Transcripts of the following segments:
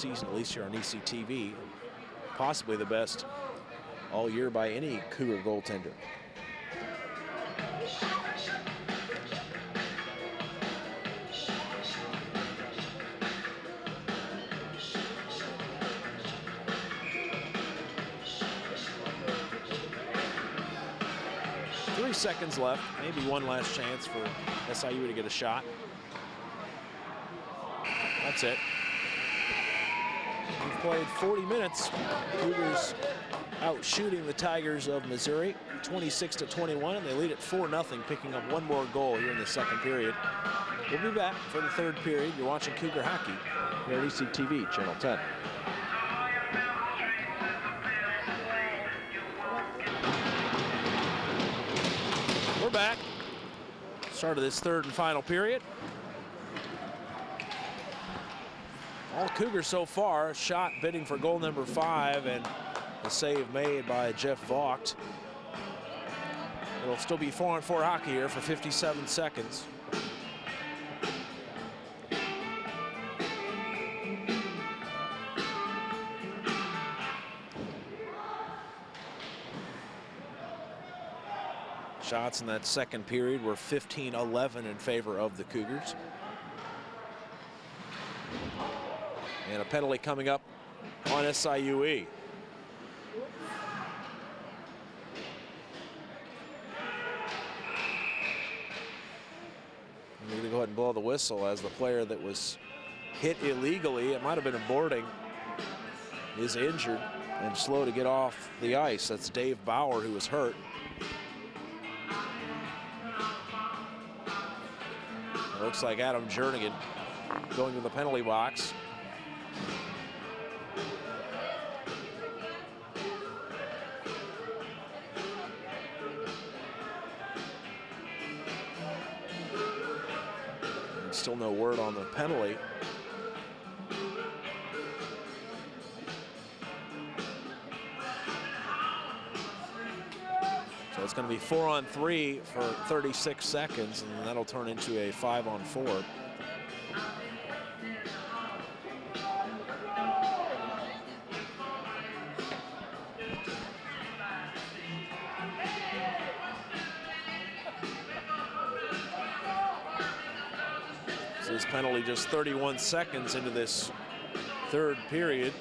season, at least here on ECTV. Possibly the best all year by any Cougar goaltender. Seconds left, maybe one last chance for SIUE to get a shot. That's it. We've played 40 minutes. Cougars out shooting the Tigers of Missouri 26-21, and they lead at 4-0, picking up one more goal here in the second period. We'll be back for the third period. You're watching Cougar hockey here at ECTV, Channel 10. We're back. Start of this third and final period. All Cougars so far. A shot bidding for goal number 5 and a save made by Jeff Vaught. It'll still be 4-on-4 hockey here for 57 seconds. Shots in that second period were 15-11 in favor of the Cougars. And a penalty coming up on SIUE. I'm going to go ahead and blow the whistle as the player that was hit illegally, it might have been a boarding, is injured and slow to get off the ice. That's Dave Bauer, who was hurt. Looks like Adam Jernigan going to the penalty box. And still no word on the penalty. So it's going to be 4-on-3 for 36 seconds, and that'll turn into a 5-on-4. So this penalty just 31 seconds into this third period.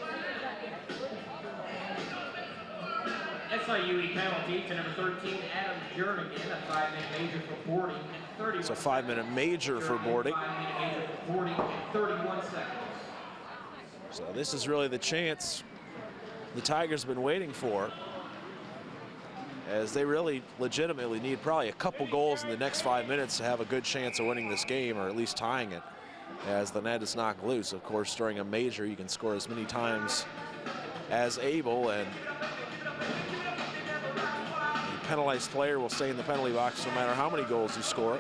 SIUE penalty to number 13, Adam Jernigan, a 5-minute major for boarding. It's a 5-minute major for boarding. 5-minute major for boarding, 31 seconds. So this is really the chance the Tigers have been waiting for, as they really legitimately need probably a couple goals in the next 5 minutes to have a good chance of winning this game, or at least tying it, as the net is knocked loose. Of course, during a major, you can score as many times as able, and penalized player will stay in the penalty box no matter how many goals you score,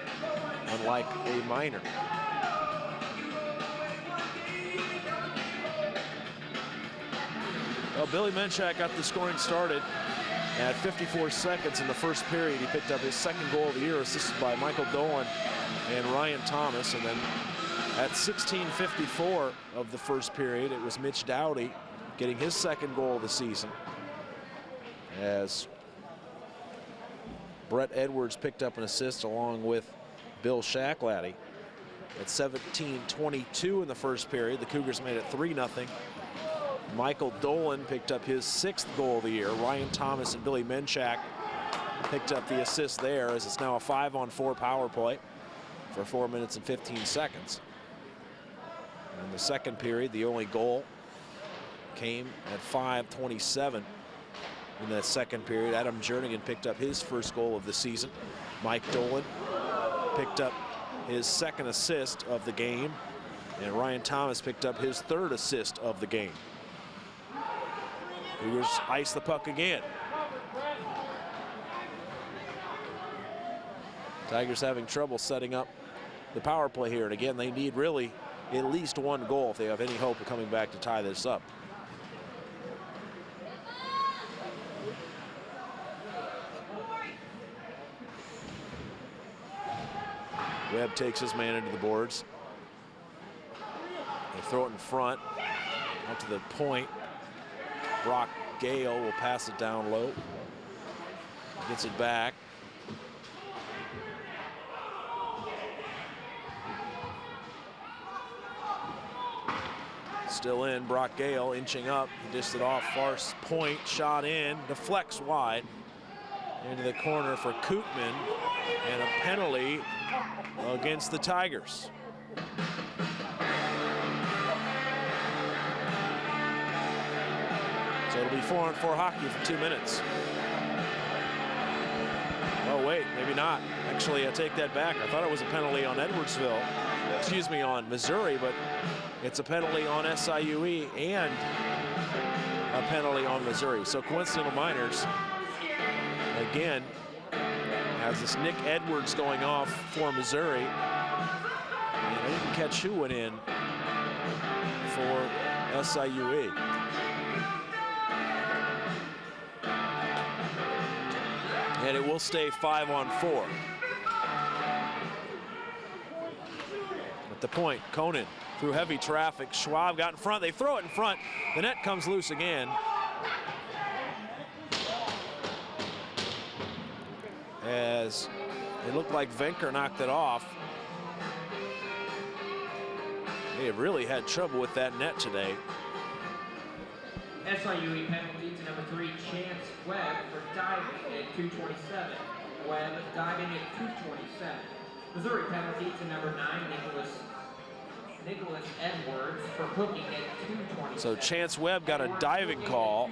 unlike a minor. Well, Billy Menchak got the scoring started at 54 seconds in the first period. He picked up his second goal of the year, assisted by Michael Dolan and Ryan Thomas. And then at 16:54 of the first period, it was Mitch Dowdy getting his second goal of the season, as Brett Edwards picked up an assist along with Bill Shacklady. At 17:22 in the first period, the Cougars made it 3-0. Michael Dolan picked up his 6th goal of the year. Ryan Thomas and Billy Menchak picked up the assist there, as it's now a 5-on-4 power play for 4 minutes and 15 seconds. In the second period, the only goal came at 5:27. In that second period, Adam Jernigan picked up his first goal of the season. Mike Dolan picked up his second assist of the game, and Ryan Thomas picked up his third assist of the game. Cougars ice the puck again. Tigers having trouble setting up the power play here, and again, they need really at least one goal if they have any hope of coming back to tie this up. Webb takes his man into the boards. They throw it in front. Out to the point. Brock Gale will pass it down low. Gets it back. Still in, Brock Gale inching up. He dished it off, far point, shot in, deflects wide. Into the corner for Kootman, and a penalty against the Tigers. So it'll be 4-on-4 hockey for 2 minutes. Oh wait, maybe not. Actually, I take that back. I thought it was a penalty on Edwardsville, excuse me, on Missouri, but it's a penalty on SIUE and a penalty on Missouri. So Coincidental Miners, again, has this Nick Edwards going off for Missouri. And I didn't catch who went in for SIUE. And it will stay 5-on-4. At the point, Conan through heavy traffic. Schwab got in front. They throw it in front. The net comes loose again. As it looked like Venker knocked it off. They have really had trouble with that net today. SIUE penalty to number 3, Chance Webb for diving at 2:27. Webb diving at 2:27. Missouri penalty to number 9, Nicholas Edwards for hooking at 2:27. So Chance Webb got a diving call,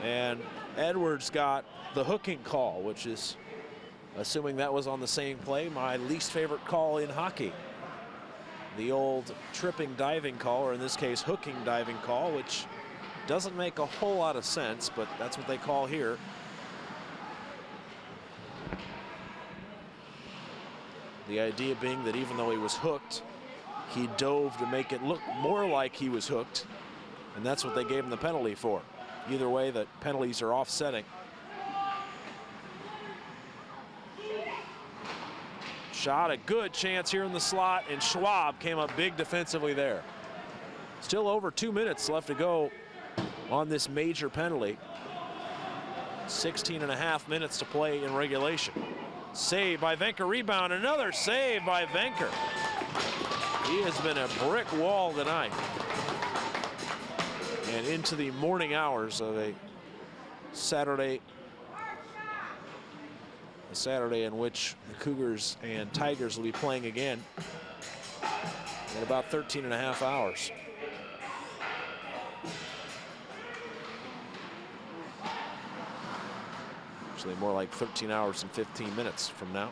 and Edwards got the hooking call, which is, assuming that was on the same play, my least favorite call in hockey. The old tripping diving call, or in this case, hooking diving call, which doesn't make a whole lot of sense, but that's what they call here. The idea being that even though he was hooked, he dove to make it look more like he was hooked, and that's what they gave him the penalty for. Either way, the penalties are offsetting. Shot, a good chance here in the slot, and Schwab came up big defensively there. Still over 2 minutes left to go on this major penalty. 16.5 minutes to play in regulation. Save by Venker, rebound, another save by Venker. He has been a brick wall tonight. And into the morning hours of a Saturday in which the Cougars and Tigers will be playing again in about 13.5 hours. Actually, more like 13 hours and 15 minutes from now.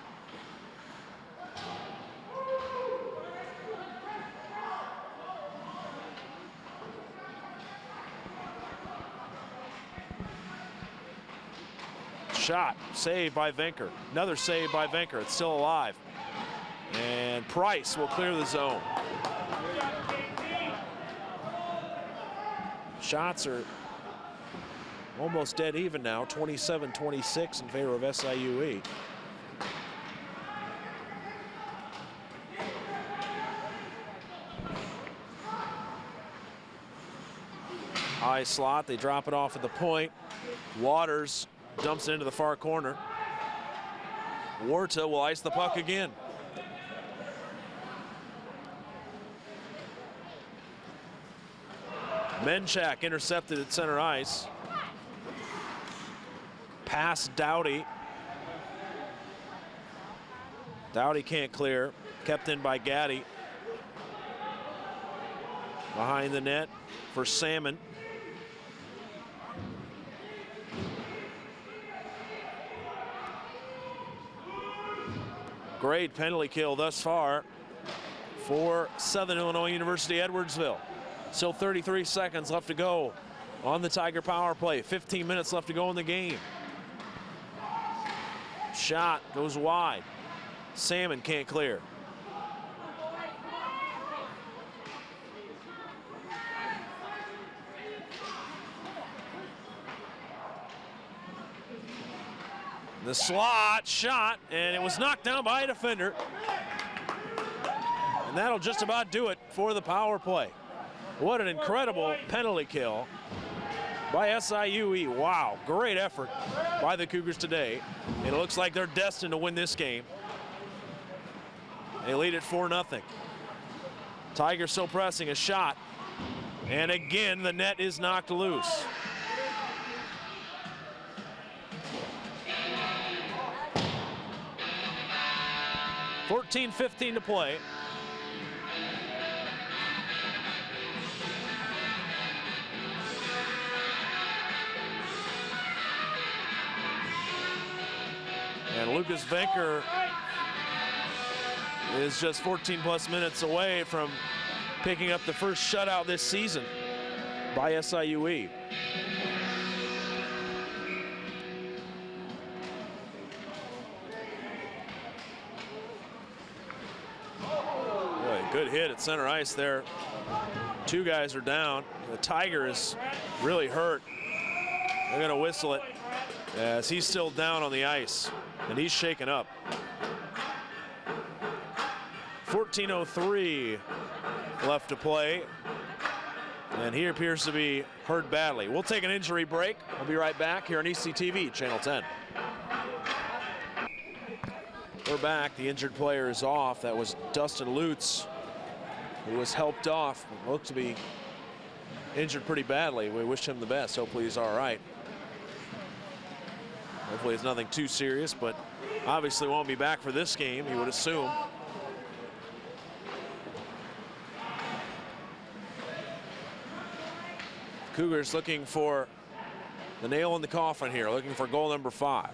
Shot, saved by Venker. Another save by Venker. It's still alive. And Price will clear the zone. Shots are almost dead even now, 27-26 in favor of SIUE. High slot, they drop it off at the point. Waters dumps it into the far corner. Warta will ice the puck again. Menchak intercepted at center ice. Pass Dowdy. Dowdy can't clear. Kept in by Gaddy. Behind the net for Salmon. Great penalty kill thus far for Southern Illinois University Edwardsville. Still 33 seconds left to go on the Tiger power play. 15 minutes left to go in the game. Shot goes wide. Salmon can't clear. The slot shot, and it was knocked down by a defender. And that'll just about do it for the power play. What an incredible penalty kill by SIUE. Wow, great effort by the Cougars today. It looks like they're destined to win this game. They lead at 4-0. Tigers still pressing a shot. And again, the net is knocked loose. .15 to play. And Lucas Venker is just 14+ minutes away from picking up the first shutout this season by SIUE. Boy, good hit at center ice there. Two guys are down. The Tiger is really hurt. They're going to whistle it as he's still down on the ice, and he's shaken up. 14:03 left to play, and he appears to be hurt badly. We'll take an injury break. We'll be right back here on ECTV, Channel 10. We're back. The injured player is off. That was Dustin Lutz, who was helped off. Looked to be injured pretty badly. We wish him the best. Hopefully he's all right. Hopefully it's nothing too serious, but obviously won't be back for this game, you would assume. Cougars looking for the nail in the coffin here, looking for goal number 5.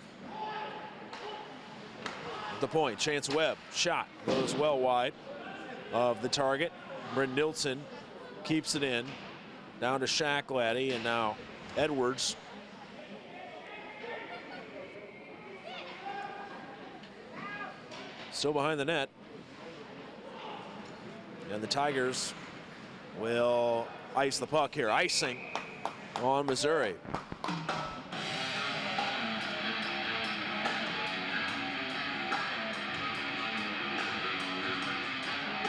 At the point, Chance Webb, shot, goes well wide of the target. Bryn Nilsson keeps it in, down to Shacklady, and now Edwards. Still behind the net. And the Tigers will ice the puck here. Icing on Missouri.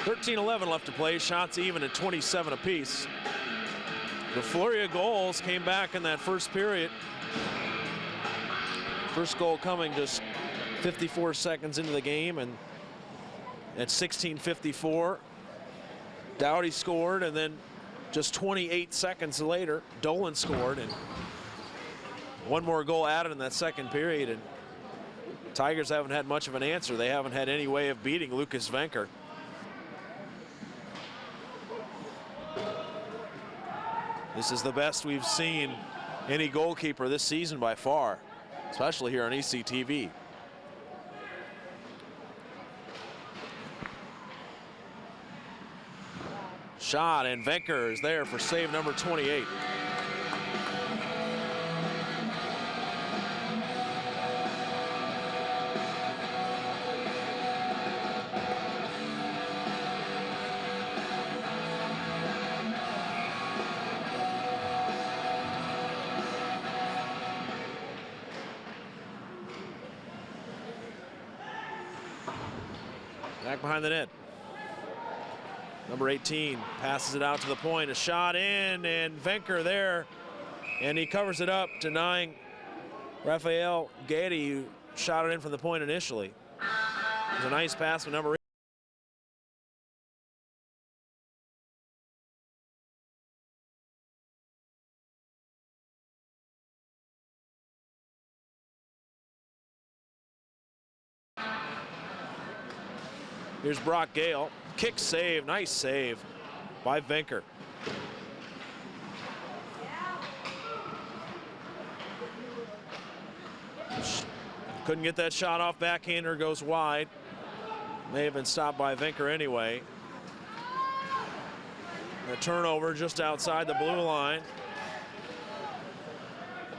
.13:11 left to play. Shots even at 27 apiece. The flurry of goals came back in that first period. First goal coming just 54 seconds into the game, and at 16:54, Dowdy scored, and then just 28 seconds later, Dolan scored, and one more goal added in that second period, and Tigers haven't had much of an answer. They haven't had any way of beating Lucas Venker. This is the best we've seen any goalkeeper this season by far, especially here on ECTV. Shot, and Venker is there for save number 28. Back behind the net. Number 18 passes it out to the point. A shot in, and Venker there, and he covers it up, denying Raphael Gady, who shot it in from the point initially. It was a nice pass from number 8. Here's Brock Gale. Kick save, nice save by Venker. Couldn't get that shot off. Backhander goes wide. May have been stopped by Venker anyway. The turnover just outside the blue line.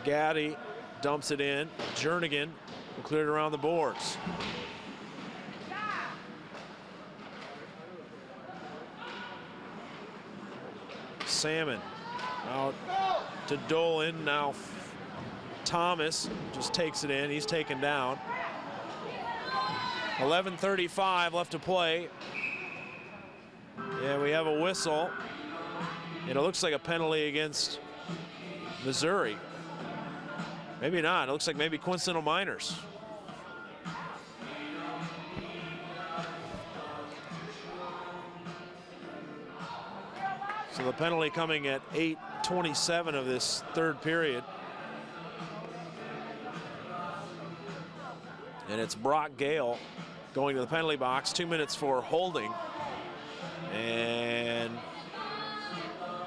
Gaddy dumps it in. Jernigan cleared around the boards. Salmon out to Dolan. Now Thomas just takes it in. He's taken down. 11:35 left to play. Yeah, we have a whistle. And it looks like a penalty against Missouri. Maybe not. It looks like maybe Coincidental Miners. So the penalty coming at 8:27 of this third period. And it's Brock Gale going to the penalty box, 2 minutes for holding. And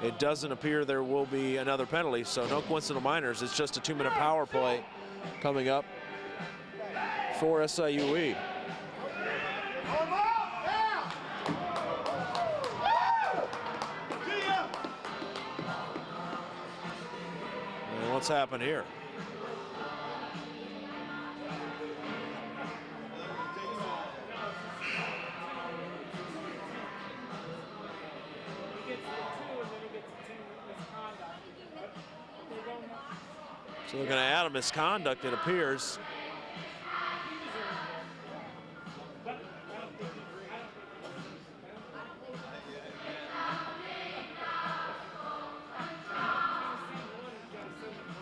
it doesn't appear there will be another penalty, so no Coincidental Miners. It's just a 2-minute power play coming up for SIUE. And what's happened here? So they're going to add a misconduct, it appears.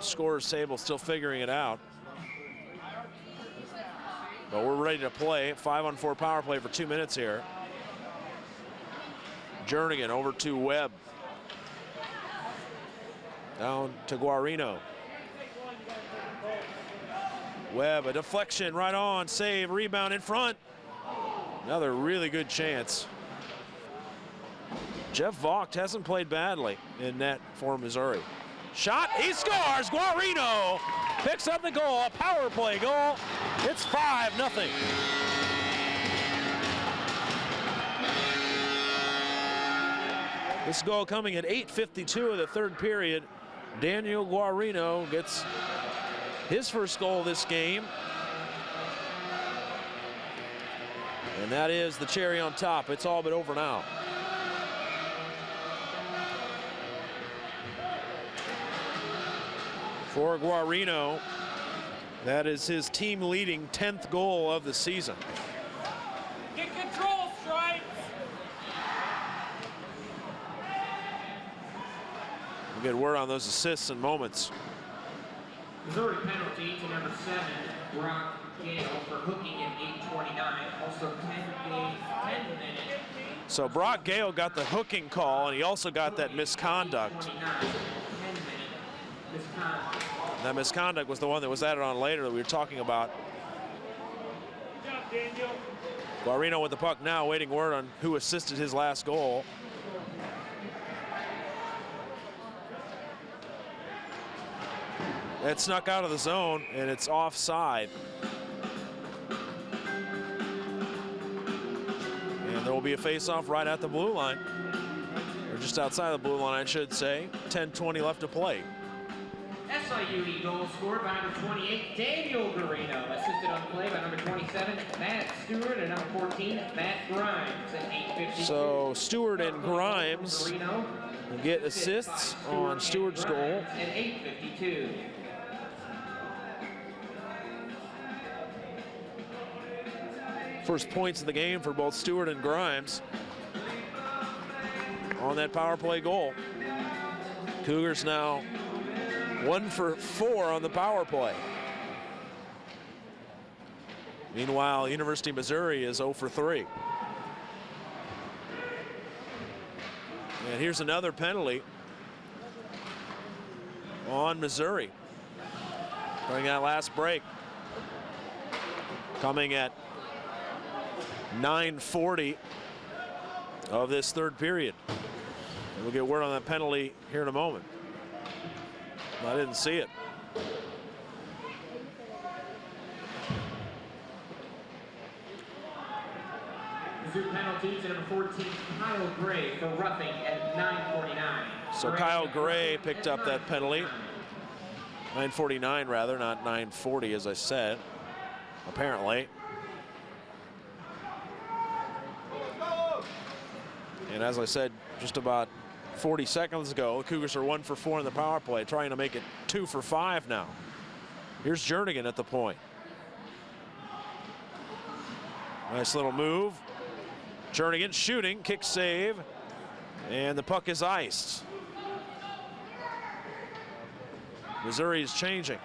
Scorer's table still figuring it out. But we're ready to play. 5-on-4 power play for 2 minutes here. Jernigan over to Webb. Down to Guarino. Webb, a deflection right on, save, rebound in front. Another really good chance. Jeff Vogt hasn't played badly in net for Missouri. Shot, he scores, Guarino picks up the goal, a power play goal. It's 5-0. This goal coming at 8:52 of the third period. Daniel Guarino gets his first goal of this game. And that is the cherry on top. It's all but over now. For Guarino, that is his team leading 10th goal of the season. Get control, Stripes! We'll get word on those assists in moments. Missouri penalty to number 7, Brock Gale, for hooking in 8:29. Also 10 minutes. So Brock Gale got the hooking call, and he also got that misconduct. 10 minute misconduct. And that misconduct was the one that was added on later that we were talking about. Good job, Daniel. Guarino with the puck now, waiting word on who assisted his last goal. It snuck out of the zone, and it's offside. And there will be a face-off right at the blue line. Or just outside the blue line, I should say. 10:20 left to play. SIUE goal scored by number 28, Daniel Guarino. Assisted on play by number 27, Matt Stewart, and number 14, Matt Grimes at 8:50. So Stewart and Grimes will get assists on Stewart's goal. At 8:52. First points of the game for both Stewart and Grimes on that power play goal. Cougars now 1 for 4 on the power play. Meanwhile, University of Missouri is 0 for 3. And here's another penalty on Missouri during that last break. Coming at 9:40 of this third period. And we'll get word on that penalty here in a moment. I didn't see it. Mizzou penalty to number 14, Kyle Gray, for roughing at 9:49. So Kyle Gray picked up that penalty. 9:49 rather, not 9:40 as I said, apparently. And as I said just about 40 seconds ago, the Cougars are 1 for 4 in the power play, trying to make it 2 for 5 now. Here's Jernigan at the point. Nice little move. Jernigan shooting, kick save, and the puck is iced. Missouri is changing.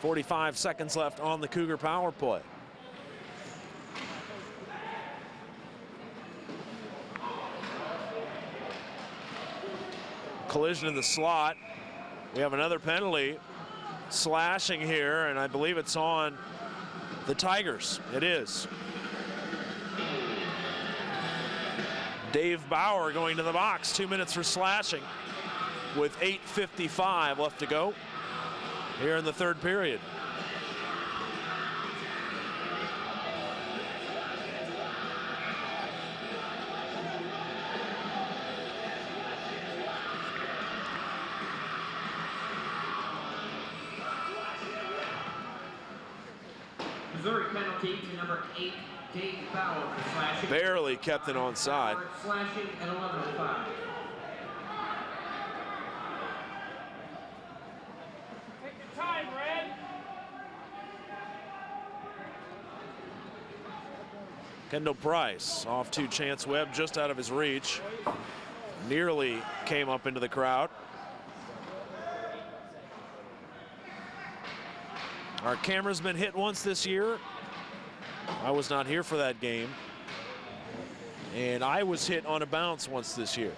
45 seconds left on the Cougar power play. Collision in the slot. We have another penalty. Slashing here, and I believe it's on the Tigers. It is. Dave Bauer going to the box. 2 minutes for slashing with 8:55 left to go here in the third period. Missouri penalty to number 8, Dave Bauer for slashing. Barely kept it onside. Slashing at 11:05. Take your time, Red. Kendall Price off to Chance Webb, just out of his reach. Nearly came up into the crowd. Our camera's been hit once this year. I was not here for that game. And I was hit on a bounce once this year.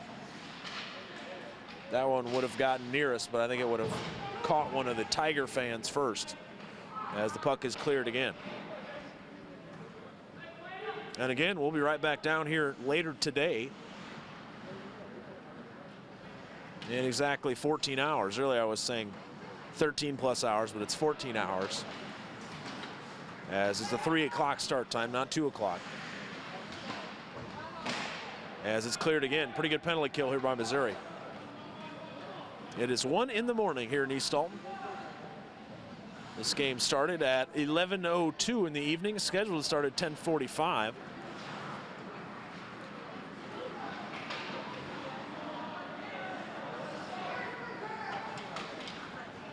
That one would have gotten near us, but I think it would have caught one of the Tiger fans first as the puck is cleared again. And again, we'll be right back down here later today in exactly 14 hours. Earlier I was saying 13 plus hours, but it's 14 hours. As it's a 3 o'clock start time, not 2 o'clock. As it's cleared again. Pretty good penalty kill here by Missouri. It is 1 in the morning here in East Alton. This game started at 11:02 in the evening, scheduled to start at 10:45.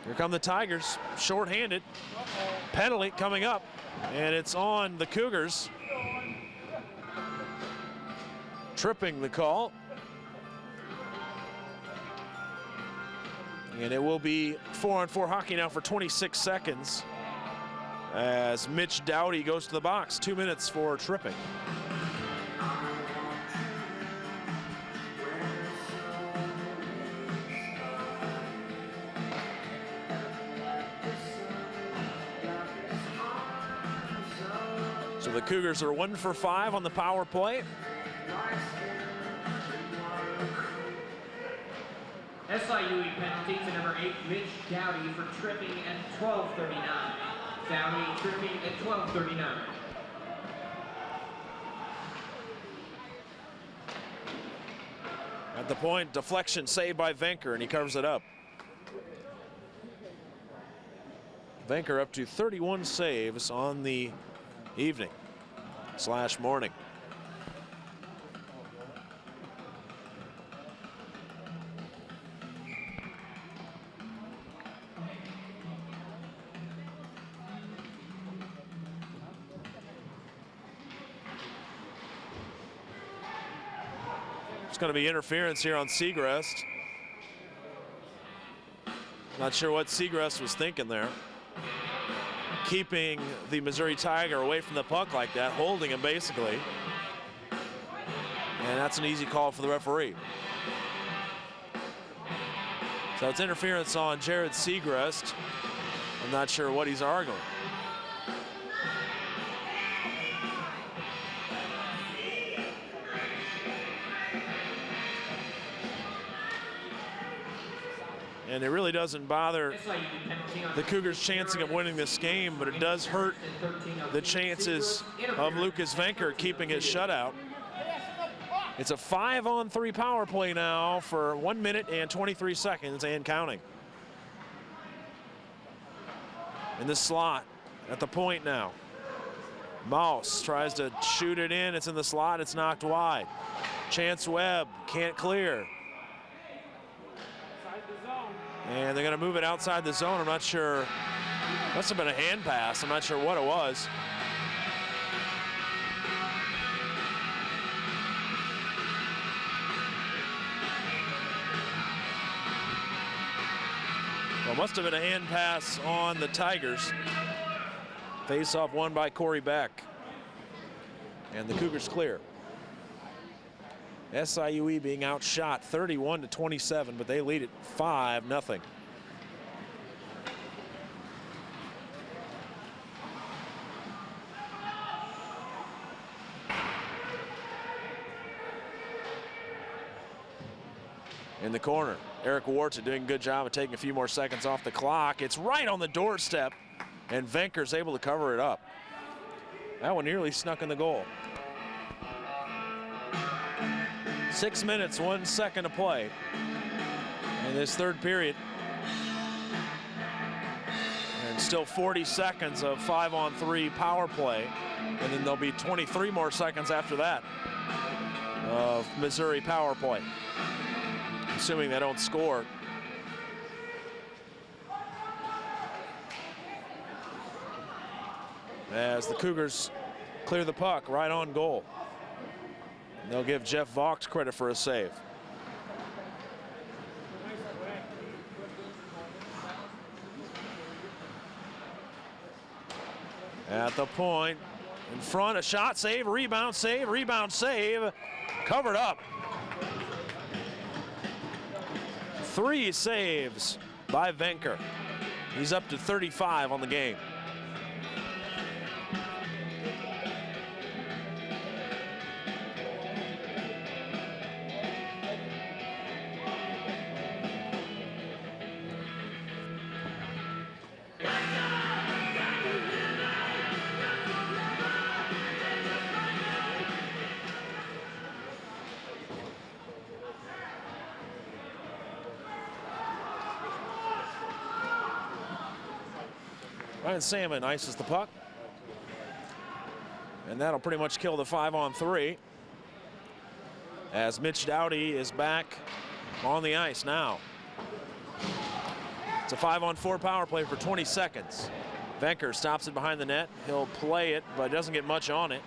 Here come the Tigers, shorthanded. Penalty coming up, and it's on the Cougars. Tripping the call. And it will be 4-on-4 hockey now for 26 seconds as Mitch Dowdy goes to the box. 2 minutes for tripping. So the Cougars are 1 for 5 on the power play. SIUE penalty to number 8, Mitch Dowdy for tripping at 12:39. Dowdy tripping at 12:39. At the point, deflection saved by Venker, and he covers it up. Venker up to 31 saves on the evening / morning. It's going to be interference here on Segrest. Not sure what Segrest was thinking there. Keeping the Missouri Tiger away from the puck like that, holding him basically. And that's an easy call for the referee. So it's interference on Jared Segrest. I'm not sure what he's arguing. And it really doesn't bother the Cougars' chancing of winning this game, but it does hurt the chances of Lucas Venker keeping his shutout. It's a 5-on-3 power play now for 1 minute and 23 seconds and counting. In the slot at the point now. Mouse tries to shoot it in. It's in the slot. It's knocked wide. Chance Webb can't clear. And they're going to move it outside the zone. I'm not sure. Must have been a hand pass. I'm not sure what it was. Well, must have been a hand pass on the Tigers. Face-off won by Corey Beck. And the Cougars clear. SIUE being outshot 31-27, but they lead it 5-0. In the corner, Eric Warta doing a good job of taking a few more seconds off the clock. It's right on the doorstep, and Venker's able to cover it up. That one nearly snuck in the goal. 6 minutes, 1 second to play in this third period. And still 40 seconds of 5-on-3 power play. And then there'll be 23 more seconds after that of Missouri power play, assuming they don't score. As the Cougars clear the puck right on goal. They'll give Jeff Vaughts credit for a save. At the point, in front, a shot, save, rebound, save, covered up. 3 saves by Venker. He's up to 35 on the game. Ryan Salmon ices the puck. And that'll pretty much kill the 5-on-3. As Mitch Dowdy is back on the ice now. It's a 5-on-4 power play for 20 seconds. Venker stops it behind the net. He'll play it, but doesn't get much on it.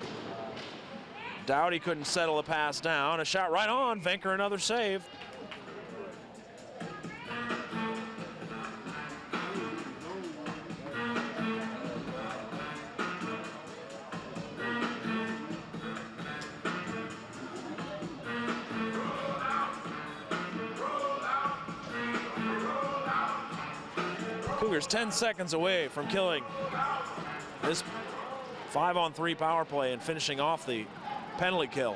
Dowdy couldn't settle the pass down. A shot right on. Venker another save. Cougars 10 seconds away from killing this 5-on-3 power play and finishing off the penalty kill.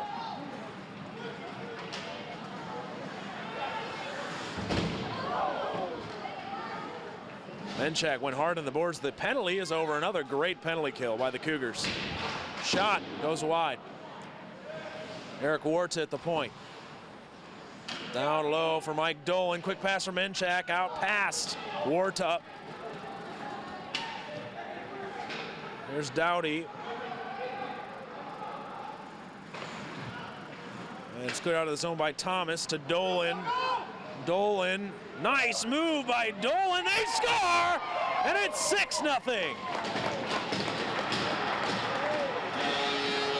Menchak went hard on the boards. The penalty is over. Another great penalty kill by the Cougars. Shot goes wide. Eric Warta at the point. Down low for Mike Dolan. Quick pass from Menchak. Out past Warta. There's Dowdy. And it's cleared out of the zone by Thomas to Dolan. Dolan, nice move by Dolan. They score, and it's 6-0.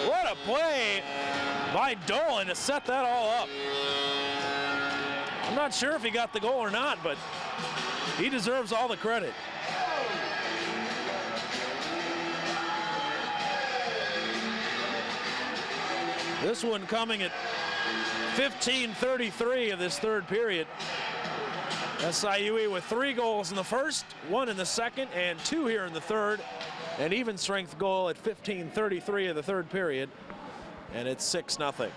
What a play by Dolan to set that all up. I'm not sure if he got the goal or not, but he deserves all the credit. This one coming at 15:33 of this third period. SIUE with 3 goals in the first, 1 in the second, and 2 here in the third. An even strength goal at 15:33 of the third period, and it's 6-0.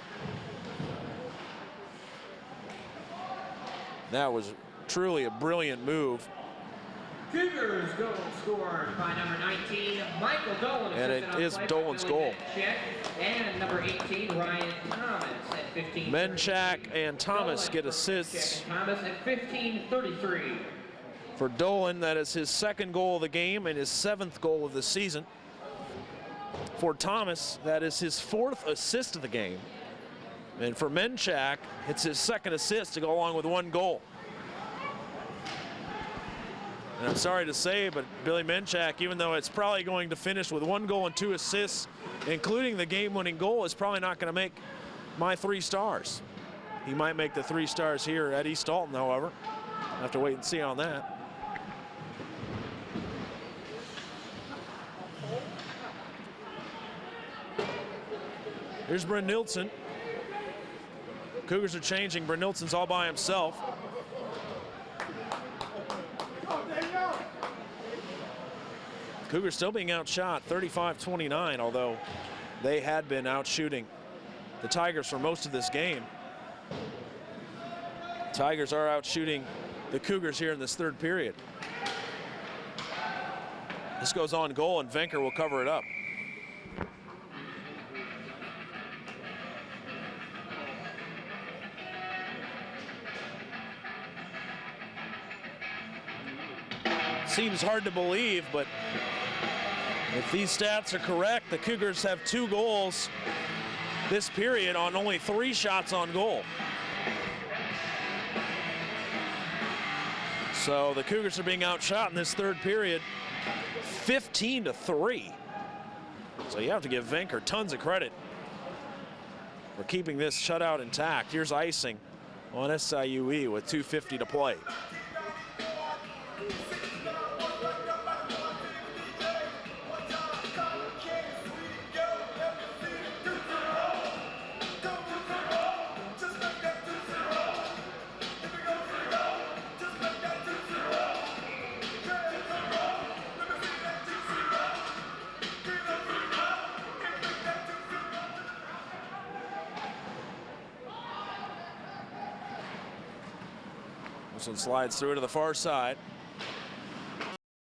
That was truly a brilliant move. Cougars goal scored by number 19, Michael Dolan. And it is Dolan's goal. And number 18, Ryan Thomas at 15. Menchak and Thomas get assists. Thomas at 15:33. For Dolan, that is his 2nd goal of the game and his 7th goal of the season. For Thomas, that is his 4th assist of the game. And for Menchak, it's his 2nd assist to go along with 1 goal. And I'm sorry to say, but Billy Menchak, even though it's probably going to finish with 1 goal and 2 assists, including the game-winning goal, is probably not going to make my 3 stars. He might make the 3 stars here at East Alton, however. I'll have to wait and see on that. Here's Brynildson. Cougars are changing. Brynildson's all by himself. Cougars still being outshot 35-29, although they had been outshooting the Tigers for most of this game. Tigers are outshooting the Cougars here in this third period. This goes on goal, and Venker will cover it up. Seems hard to believe, but if these stats are correct, the Cougars have 2 goals this period on only 3 shots on goal. So the Cougars are being outshot in this third period 15-3. So you have to give Venker tons of credit for keeping this shutout intact. Here's icing on SIUE with 2:50 to play. This one slides through to the far side.